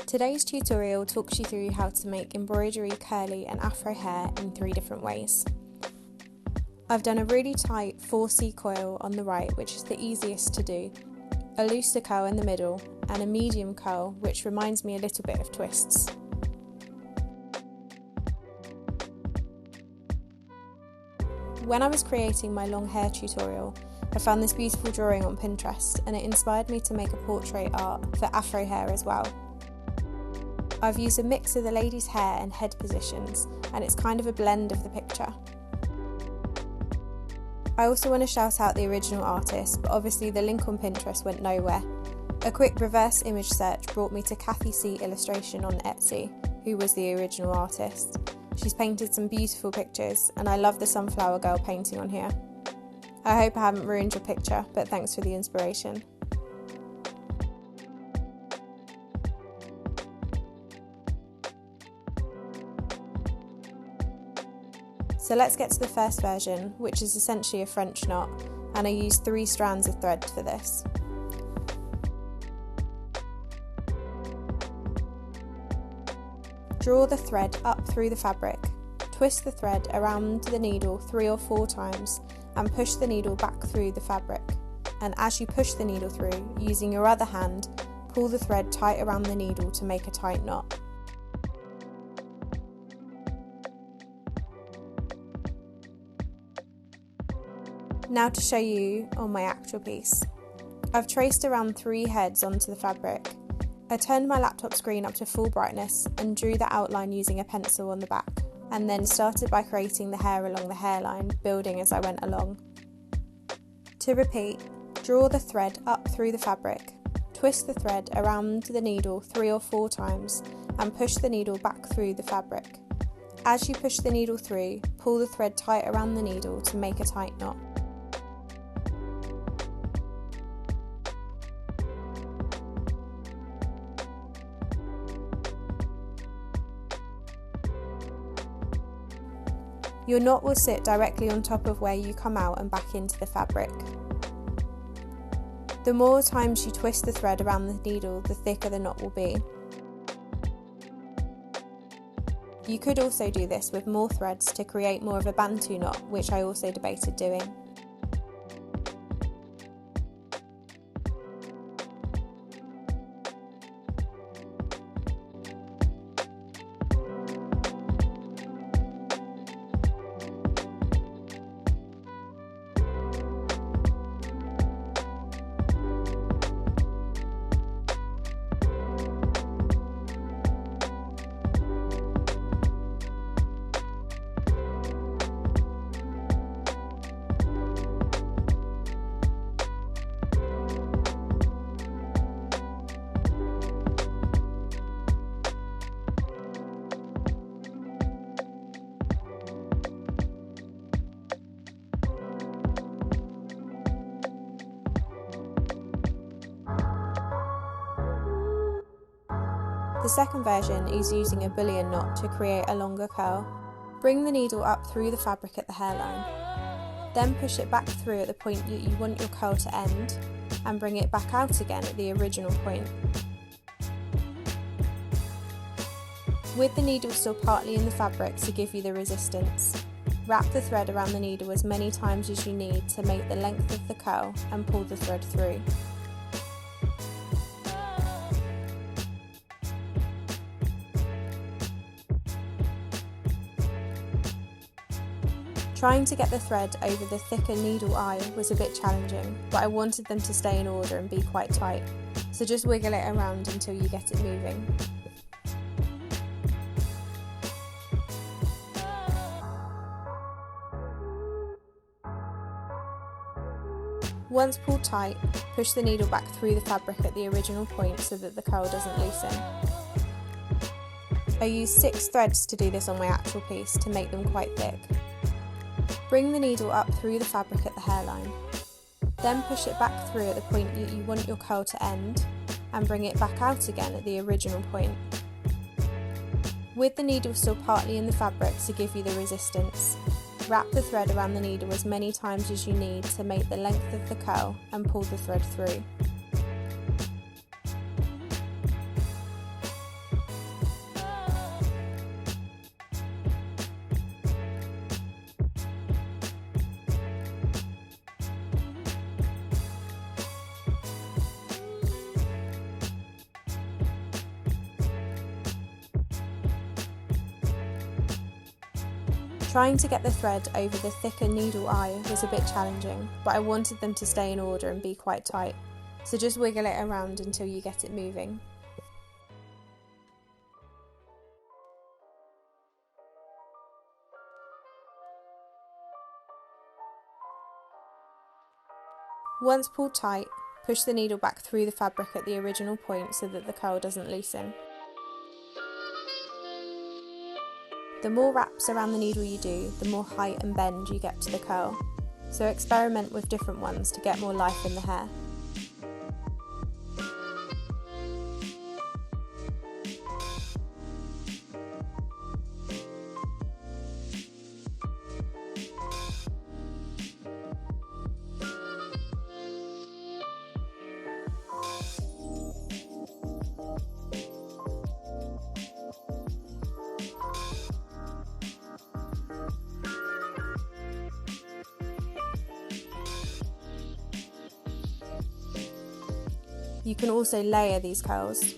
Today's tutorial talks you through how to make embroidery, curly and afro hair in 3 different ways. I've done a really tight 4C coil on the right, which is the easiest to do, a looser curl in the middle and a medium curl which reminds me a little bit of twists. When I was creating my long hair tutorial, I found this beautiful drawing on Pinterest and it inspired me to make a portrait art for afro hair as well. I've used a mix of the lady's hair and head positions, and it's kind of a blend of the picture. I also want to shout out the original artist, but obviously the link on Pinterest went nowhere. A quick reverse image search brought me to Kathy C Illustration on Etsy, who was the original artist. She's painted some beautiful pictures, and I love the sunflower girl painting on here. I hope I haven't ruined your picture, but thanks for the inspiration. So let's get to the first version, which is essentially a French knot, and I used 3 strands of thread for this. Draw the thread up through the fabric, twist the thread around the needle 3 or 4 times and push the needle back through the fabric, and as you push the needle through, using your other hand, pull the thread tight around the needle to make a tight knot. Now to show you on my actual piece. I've traced around 3 heads onto the fabric. I turned my laptop screen up to full brightness and drew the outline using a pencil on the back, and then started by creating the hair along the hairline, building as I went along. To repeat, draw the thread up through the fabric, twist the thread around the needle 3 or 4 times and push the needle back through the fabric. As you push the needle through, pull the thread tight around the needle to make a tight knot. Your knot will sit directly on top of where you come out and back into the fabric. The more times you twist the thread around the needle, the thicker the knot will be. You could also do this with more threads to create more of a Bantu knot, which I also debated doing. The second version is using a bullion knot to create a longer curl. Bring the needle up through the fabric at the hairline, then push it back through at the point that you want your curl to end, and bring it back out again at the original point. With the needle still partly in the fabric to give you the resistance, wrap the thread around the needle as many times as you need to make the length of the curl and pull the thread through. Trying to get the thread over the thicker needle eye was a bit challenging, but I wanted them to stay in order and be quite tight, so just wiggle it around until you get it moving. Once pulled tight, push the needle back through the fabric at the original point so that the curl doesn't loosen. I used 6 threads to do this on my actual piece to make them quite thick. Bring the needle up through the fabric at the hairline, then push it back through at the point that you want your curl to end, and bring it back out again at the original point. With the needle still partly in the fabric to give you the resistance, wrap the thread around the needle as many times as you need to make the length of the curl and pull the thread through. Trying to get the thread over the thicker needle eye was a bit challenging, but I wanted them to stay in order and be quite tight, so just wiggle it around until you get it moving. Once pulled tight, push the needle back through the fabric at the original point so that the curl doesn't loosen. The more wraps around the needle you do, the more height and bend you get to the curl, so experiment with different ones to get more life in the hair. You can also layer these curls.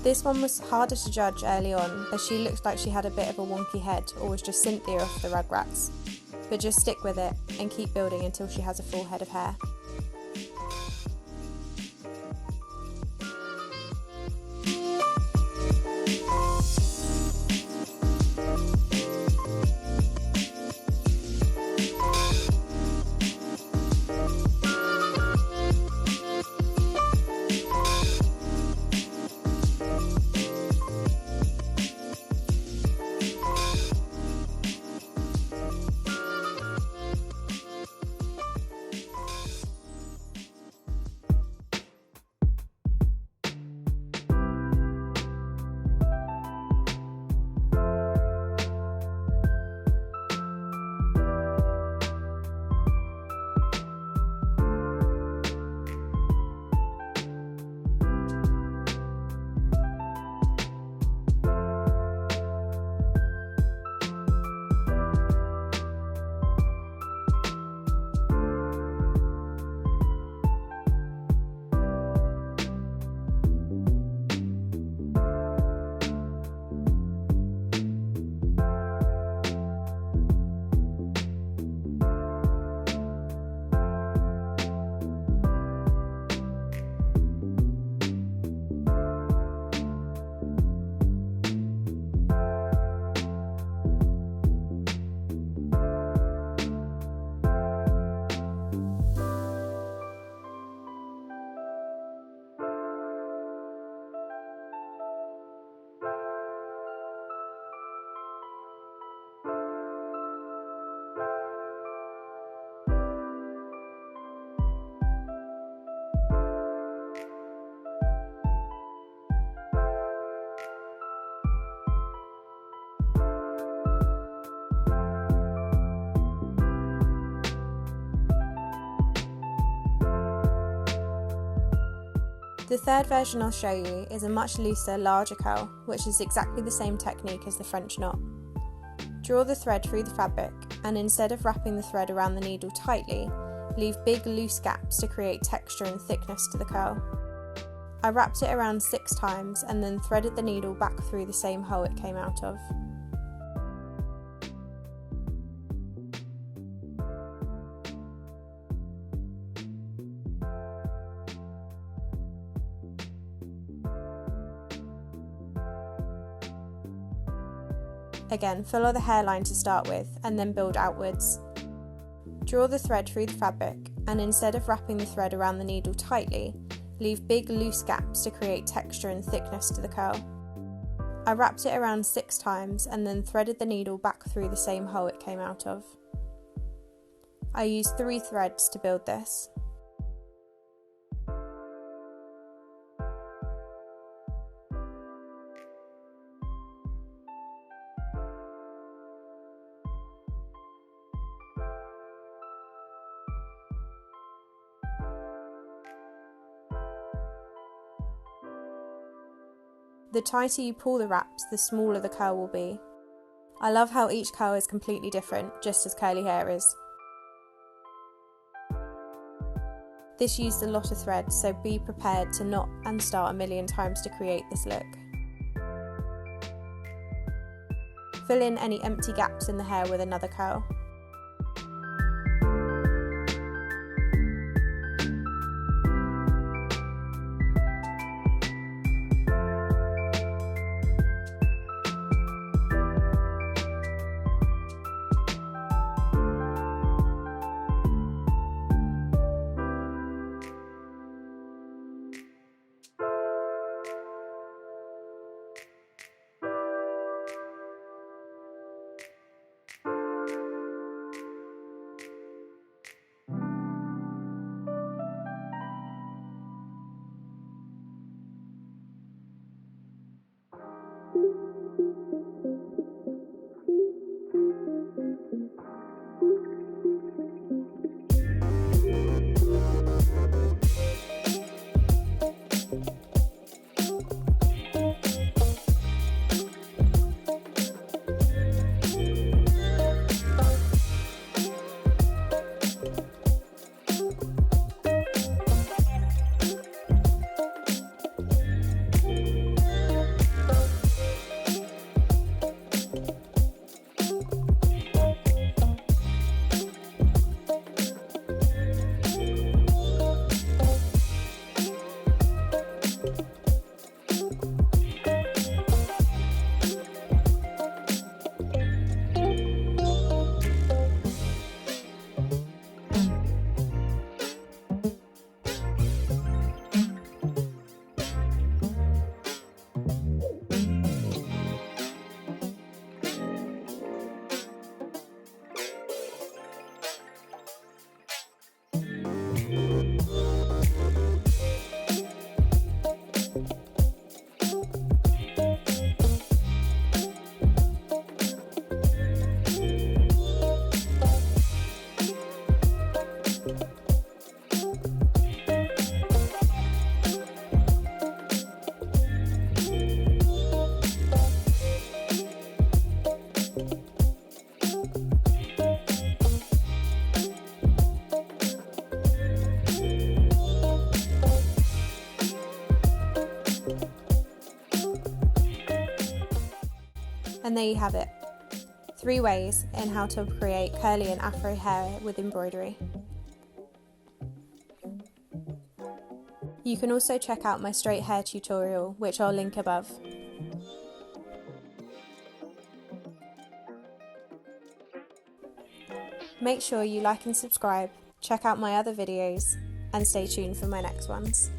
This one was harder to judge early on, as she looked like she had a bit of a wonky head or was just Cynthia off the Rugrats, but just stick with it and keep building until she has a full head of hair. The third version I'll show you is a much looser, larger curl, which is exactly the same technique as the French knot. Draw the thread through the fabric, and instead of wrapping the thread around the needle tightly, leave big loose gaps to create texture and thickness to the curl. I wrapped it around 6 times and then threaded the needle back through the same hole it came out of. Again, follow the hairline to start with and then build outwards. Draw the thread through the fabric, and instead of wrapping the thread around the needle tightly, leave big loose gaps to create texture and thickness to the curl. I wrapped it around 6 times and then threaded the needle back through the same hole it came out of. I used 3 threads to build this. The tighter you pull the wraps, the smaller the curl will be. I love how each curl is completely different, just as curly hair is. This used a lot of thread, so be prepared to knot and start a million times to create this look. Fill in any empty gaps in the hair with another curl. And there you have it. 3 ways in how to create curly and afro hair with embroidery. You can also check out my straight hair tutorial, which I'll link above. Make sure you like and subscribe, check out my other videos, and stay tuned for my next ones.